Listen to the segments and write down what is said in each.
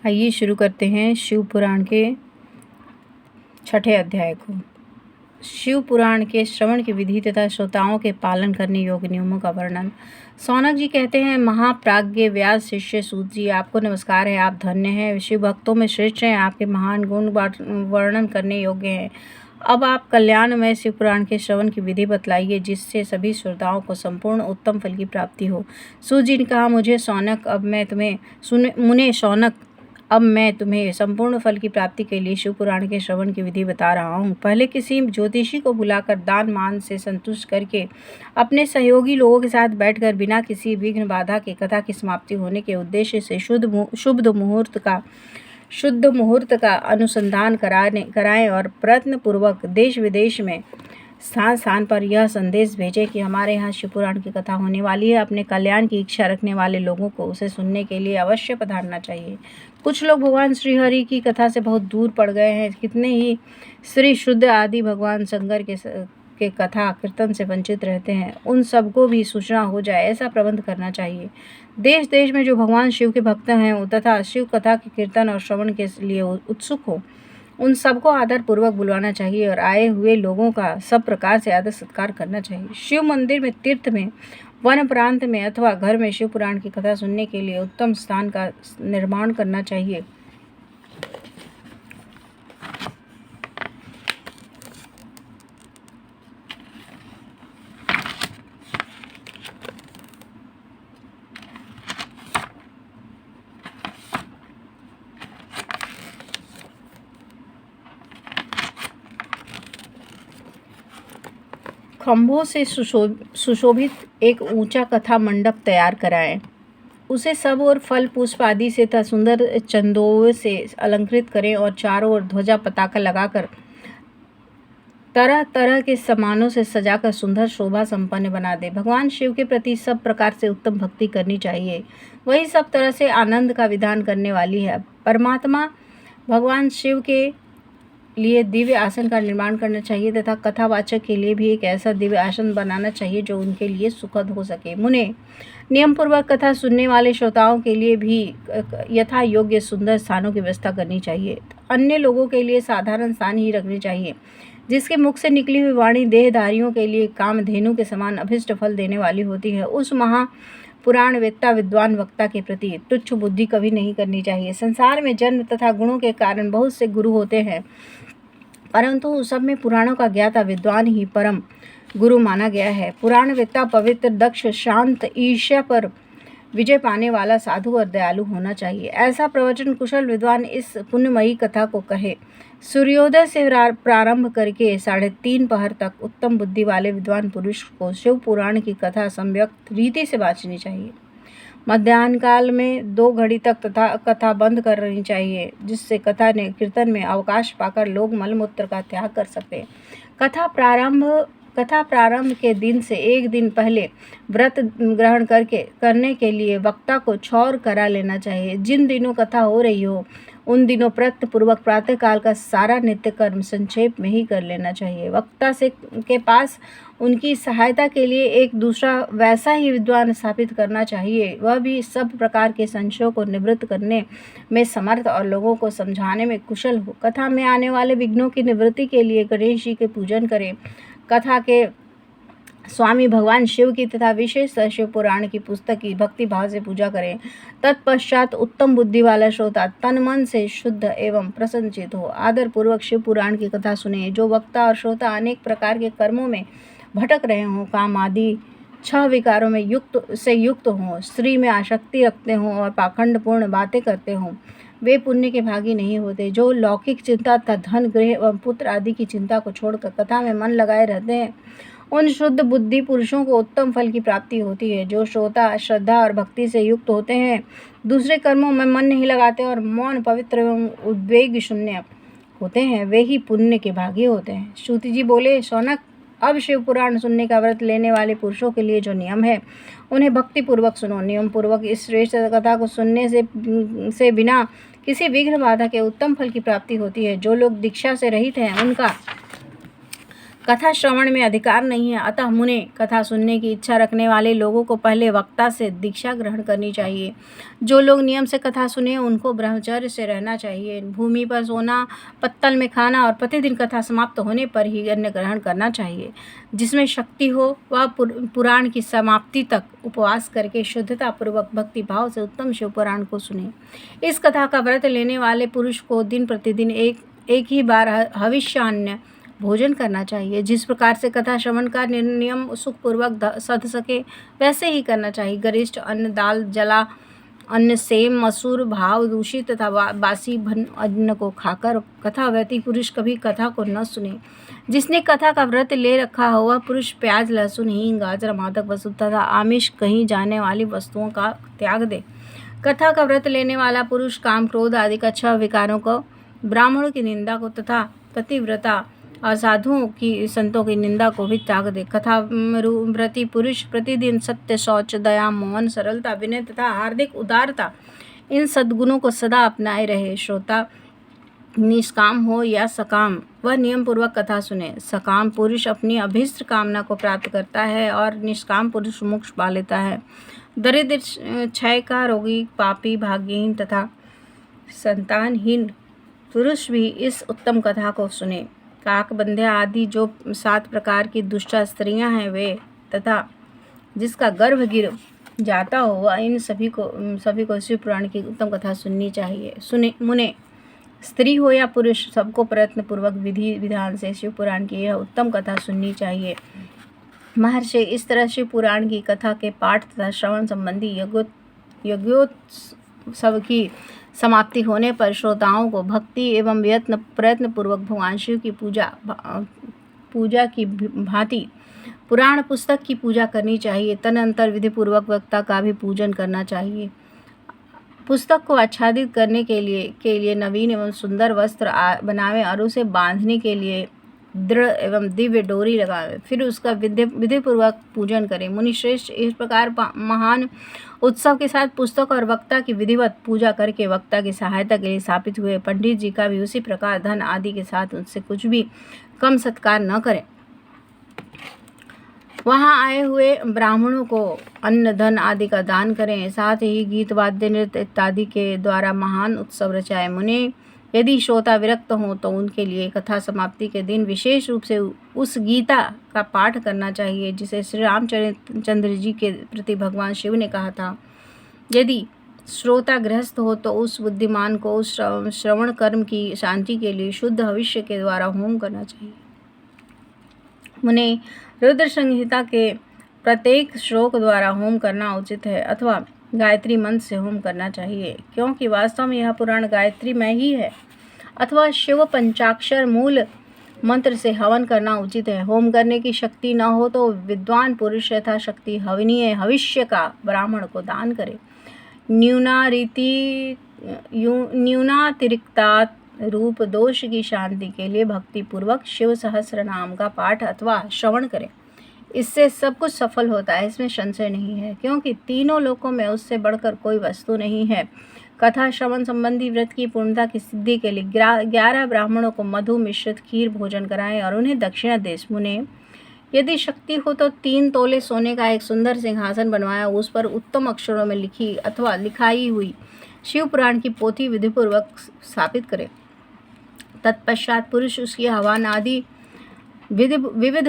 आइए शुरू करते हैं शिव पुराण के 6ठे अध्याय को। शिव पुराण के श्रवण की विधि तथा श्रोताओं के पालन करने योग्य नियमों का वर्णन। सौनक जी कहते हैं, महाप्राज्ञ व्यास शिष्य सूत जी, आपको नमस्कार है। आप धन्य हैं, शिव भक्तों में श्रेष्ठ हैं, आपके महान गुण वर्णन करने योग्य हैं। अब आप कल्याणमय शिव पुराण के श्रवण की विधि बतलाइए, जिससे सभी श्रोताओं को संपूर्ण उत्तम फल की प्राप्ति हो। सूत जी ने कहा, मुने शौनक, अब मैं तुम्हें संपूर्ण फल की प्राप्ति के लिए शिव पुराण के श्रवण की विधि बता रहा हूँ। पहले किसी ज्योतिषी को बुलाकर दान मान से संतुष्ट करके अपने सहयोगी लोगों के साथ बैठकर बिना किसी विघ्न बाधा के कथा की समाप्ति होने के उद्देश्य से शुद्ध मुहूर्त का अनुसंधान कराएं और प्रयत्न पूर्वक देश विदेश में स्थान स्थान पर यह संदेश भेजें कि हमारे यहाँ शिव पुराण की कथा होने वाली है। अपने कल्याण की इच्छा रखने वाले लोगों को उसे सुनने के लिए अवश्य पधारना चाहिए। कुछ लोग भगवान श्री हरि की कथा से बहुत दूर पड़ गए हैं। कितने ही श्री शुद्ध आदि भगवान शंकर के कथा कीर्तन से वंचित रहते हैं। उन सबको भी सूचना हो जाए, ऐसा प्रबंध करना चाहिए। देश देश में जो भगवान शिव के भक्त हैं तथा शिव कथा के कीर्तन और श्रवण के लिए उत्सुक हो, उन सबको आदर पूर्वक बुलवाना चाहिए और आए हुए लोगों का सब प्रकार से आदर सत्कार करना चाहिए। शिव मंदिर में, तीर्थ में, वन प्रांत में अथवा घर में शिव पुराण की कथा सुनने के लिए उत्तम स्थान का निर्माण करना चाहिए। खंभों से सुशोभित एक ऊंचा कथा मंडप तैयार कराएं। उसे सब और फल पुष्प आदि से तथा सुंदर चंदों से अलंकृत करें और चारों ओर ध्वजा पताका लगाकर तरह तरह के सामानों से सजाकर सुंदर शोभा संपन्न बना दे। भगवान शिव के प्रति सब प्रकार से उत्तम भक्ति करनी चाहिए। वही सब तरह से आनंद का विधान करने वाली है। परमात्मा भगवान शिव के लिए दिव्य आसन का निर्माण करना चाहिए तथा कथावाचक के लिए भी एक ऐसा दिव्य आसन बनाना चाहिए जो उनके लिए सुखद हो सके। मुने, नियम पूर्वक कथा सुनने वाले श्रोताओं के लिए भी यथा योग्य सुंदर स्थानों की व्यवस्था करनी चाहिए। अन्य लोगों के लिए साधारण स्थान ही रखने चाहिए। जिसके मुख से निकली हुई वाणी देहधारियों के लिए कामधेनु के समान अभिष्ट फल देने वाली होती है, उस पुराण वेत्ता विद्वान वक्ता के प्रति तुच्छ बुद्धि कभी नहीं करनी चाहिए। संसार में जन्म तथा गुणों के कारण बहुत से गुरु होते हैं, परंतु सब में पुराणों का ज्ञाता विद्वान ही परम गुरु माना गया है। पुराण वेत्ता पवित्र, दक्ष, शांत, ईर्ष्या पर विजय पाने वाला, साधु और दयालु होना चाहिए। ऐसा प्रवचन कुशल विद्वान इस पुण्यमयी कथा को कहे। सूर्योदय से प्रारंभ करके 3:30 पहर तक उत्तम बुद्धि वाले विद्वान पुरुष को शिव पुराण की कथा सम्यक रीति से बाँचनी चाहिए। मध्याह्न काल में 2 घड़ी तक तथा कथा बंद करनी चाहिए, जिससे कीर्तन में अवकाश पाकर लोग मलमूत्र का त्याग कर सकते। कथा प्रारंभ के दिन से एक दिन पहले व्रत ग्रहण करने के लिए वक्ता को छौर करा लेना चाहिए। जिन दिनों कथा हो रही हो उन दिनों प्रयत्न पूर्वक प्रातः काल का सारा नित्य कर्म संक्षेप में ही कर लेना चाहिए। वक्ता के पास उनकी सहायता के लिए एक दूसरा वैसा ही विद्वान स्थापित करना चाहिए, वह भी सब प्रकार के संशयों को निवृत्त करने में समर्थ और लोगों को समझाने में कुशल हो। कथा में आने वाले विघ्नों की निवृत्ति के लिए गणेश जी के पूजन करें। कथा के स्वामी भगवान शिव की तथा विशेष शिव पुराण की पुस्तक की भक्ति भाव से पूजा करें। तत्पश्चात उत्तम बुद्धि वाला श्रोता तन मन से शुद्ध एवं प्रसन्नचित हो आदर पूर्वक शिव पुराण की कथा सुने। जो वक्ता और श्रोता अनेक प्रकार के कर्मों में भटक रहे हों, काम आदि 6 विकारों में युक्त हों, स्त्री में आसक्ति रखते हों और पाखंडपूर्ण बातें करते हों, वे पुण्य के भागी नहीं होते। जो लौकिक चिंता तथा धन, गृह एवं पुत्र आदि की चिंता को छोड़कर कथा में मन लगाए रहते हैं, उन शुद्ध बुद्धि पुरुषों को उत्तम फल की प्राप्ति होती है। जो श्रोता श्रद्धा और भक्ति से युक्त होते हैं, दूसरे कर्मों में मन नहीं लगाते और मौन, पवित्र एवं उद्वेग शून्य होते हैं, वे ही पुण्य के भागी होते हैं। श्रुति जी बोले, सौनक, अब शिव पुराण सुनने का व्रत लेने वाले पुरुषों के लिए जो नियम है उन्हें भक्ति पूर्वक सुनो। नियम पूर्वक इस श्रेष्ठ कथा को सुनने से बिना किसी विघ्न बाधा के उत्तम फल की प्राप्ति होती है। जो लोग दीक्षा से रहित हैं, उनका कथा श्रवण में अधिकार नहीं है, अतः मुने कथा सुनने की इच्छा रखने वाले लोगों को पहले वक्ता से दीक्षा ग्रहण करनी चाहिए। जो लोग नियम से कथा सुने उनको ब्रह्मचर्य से रहना चाहिए। भूमि पर सोना, पत्तल में खाना और प्रतिदिन कथा समाप्त होने पर ही अन्न ग्रहण करना चाहिए। जिसमें शक्ति हो वह पुराण की समाप्ति तक उपवास करके शुद्धता पूर्वक भक्ति भाव से उत्तम शिव पुराण को सुने। इस कथा का व्रत लेने वाले पुरुष को दिन प्रतिदिन एक ही बार हविष्यान्न भोजन करना चाहिए। जिस प्रकार से कथा श्रवण का नियम सुखपूर्वक सध सके वैसे ही करना चाहिए। गरिष्ठ अन्न, दाल, जला अन्न, सेम, मसूर, भाव दूषित तथा बासी भन अन्न को खाकर कथाव्रती पुरुष कभी कथा को न सुने। जिसने कथा का व्रत ले रखा हो वह पुरुष प्याज, लहसुन, हींग, गाजर, मादक वस्तु तथा आमिष कहीं जाने वाली वस्तुओं का त्याग दे। कथा का व्रत लेने वाला पुरुष काम, क्रोध आदि का 6 विकारों को, ब्राह्मणों की निंदा को तथा पतिव्रता और साधुओं की, संतों की निंदा को भी त्याग दे। कथा व्रती पुरुष प्रतिदिन सत्य, शौच, दया, मौन, सरलता, विनय तथा हार्दिक उदारता इन सद्गुणों को सदा अपनाए रहे। श्रोता निष्काम हो या सकाम वह नियम पूर्वक कथा सुने। सकाम पुरुष अपनी अभीष्ट कामना को प्राप्त करता है और निष्काम पुरुष मोक्ष पा लेता है। दरिद्र, क्षय का रोगी, पापी, भाग्यहीन तथा संतानहीन पुरुष भी इस उत्तम कथा को सुने। काक, बंध्या आदि जो 7 प्रकार की दुष्टा स्त्रियां हैं वे तथा जिसका गर्भ गिर जाता हो वह इन सभी को शिव पुराण की उत्तम कथा सुननी चाहिए। सुने मुने, स्त्री हो या पुरुष सबको प्रयत्न पूर्वक विधि विधान से शिव पुराण की यह उत्तम कथा सुननी चाहिए। महर्षि, इस तरह शिव पुराण की कथा के पाठ तथा श्रवण संबंधी यज्ञोत्सव की समाप्ति होने पर श्रोताओं को भक्ति एवं प्रयत्न पूर्वक भगवान शिव की पूजा की भांति पुराण पुस्तक की पूजा करनी चाहिए। तदनंतर विधि पूर्वक वक्ता का भी पूजन करना चाहिए। पुस्तक को आच्छादित करने के लिए नवीन एवं सुंदर वस्त्र बनावें और उसे बांधने के लिए दृढ़ एवं दिव्य डोरी लगावें। फिर उसका विधि पूर्वक पूजन करें। मुनिश्रेष्ठ, इस प्रकार महान उत्सव के साथ पुस्तक और वक्ता की विधिवत पूजा करके वक्ता की सहायता के लिए स्थापित हुए पंडित जी का भी उसी प्रकार धन आदि के साथ उनसे कुछ भी कम सत्कार न करें। वहां आए हुए ब्राह्मणों को अन्न, धन आदि का दान करें। साथ ही गीत, वाद्य, नृत्य इत्यादि के द्वारा महान उत्सव रचाए। मुने, यदि श्रोता विरक्त हों तो उनके लिए कथा समाप्ति के दिन विशेष रूप से उस गीता का पाठ करना चाहिए जिसे श्री रामचंद्र जी के प्रति भगवान शिव ने कहा था। यदि श्रोता गृहस्थ हो तो उस बुद्धिमान को उस श्रवण कर्म की शांति के लिए शुद्ध हविष्य के द्वारा होम करना चाहिए। मुने, रुद्र संहिता के प्रत्येक श्लोक द्वारा होम करना उचित है अथवा गायत्री मंत्र से होम करना चाहिए, क्योंकि वास्तव में यह पुराण गायत्री में ही है। अथवा शिव पंचाक्षर मूल मंत्र से हवन करना उचित है। होम करने की शक्ति न हो तो विद्वान पुरुष यथाशक्ति हवनीय हविष्य का ब्राह्मण को दान करे। न्यूनातिरिक्ता रूप दोष की शांति के लिए भक्ति पूर्वक शिव सहस्र नाम का पाठ अथवा श्रवण करें। इससे सब कुछ सफल होता है, इसमें संशय नहीं है, क्योंकि तीनों लोकों में उससे बढ़कर कोई वस्तु नहीं है। कथा श्रवण संबंधी व्रत की पूर्णता की सिद्धि के लिए 11 ब्राह्मणों को मधु मिश्रित खीर भोजन कराएं और उन्हें दक्षिणा दें। मुने, यदि शक्ति हो तो 3 तोले सोने का एक सुंदर सिंहासन बनवाया, उस पर उत्तम अक्षरों में लिखी अथवा लिखाई हुई शिव पुराण की पोथी विधिपूर्वक स्थापित करें। तत्पश्चात पुरुष उसकी हवन आदि विविध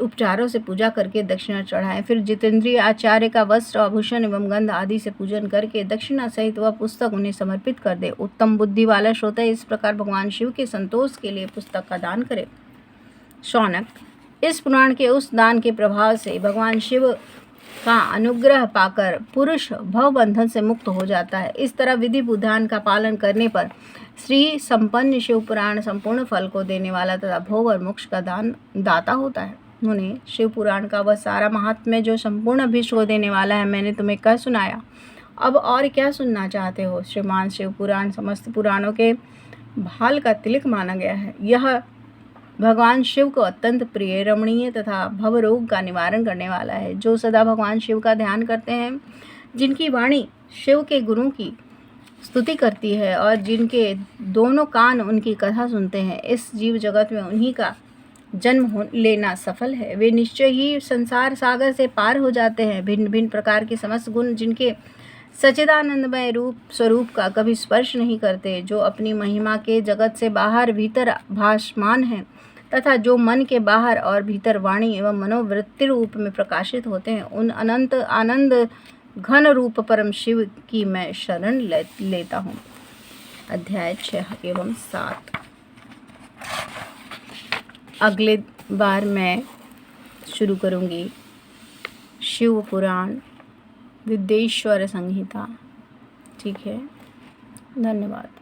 उपचारों से पूजा करके दक्षिणा चढ़ाएं। फिर जितेंद्रिय आचार्य का वस्त्र, आभूषण एवं गंध आदि से पूजन करके दक्षिणा सहित वह पुस्तक उन्हें समर्पित कर दे। उत्तम बुद्धि वाला श्रोता इस प्रकार भगवान शिव के संतोष के लिए पुस्तक का दान करे। शौनक, इस पुराण के उस दान के प्रभाव से भगवान शिव का अनुग्रह पाकर पुरुष भवबंधन से मुक्त हो जाता है। इस तरह विधि विधान का पालन करने पर श्री संपन्न शिव पुराण संपूर्ण फल को देने वाला तथा भोग और मोक्ष का दाता होता है। उन्हें शिव पुराण का वह सारा महात्म्य जो संपूर्ण अभीष्ट को देने वाला है मैंने तुम्हें कह सुनाया। अब और क्या सुनना चाहते हो? श्रीमान शिव पुराण समस्त पुराणों के भाल का तिलक माना गया है। यह भगवान शिव को अत्यंत प्रिय, रमणीय तथा भवरोग का निवारण करने वाला है। जो सदा भगवान शिव का ध्यान करते हैं, जिनकी वाणी शिव के गुणों की स्तुति करती है और जिनके दोनों कान उनकी कथा सुनते हैं, इस जीव जगत में उन्हीं का लेना सफल है। वे निश्चय ही संसार सागर से पार हो जाते हैं। भिन्न भिन्न प्रकार के समस्त गुण जिनके सच्चिदानंदमय रूप स्वरूप का कभी स्पर्श नहीं करते, जो अपनी महिमा के जगत से बाहर भीतर भासमान हैं तथा जो मन के बाहर और भीतर वाणी एवं मनोवृत्ति रूप में प्रकाशित होते हैं, उन अनंत आनंद घन रूप परम शिव की मैं शरण लेता हूँ। अध्याय 6 एवं 7। अगले बार मैं शुरू करूँगी शिव पुराण विद्येश्वर संहिता। ठीक है, धन्यवाद।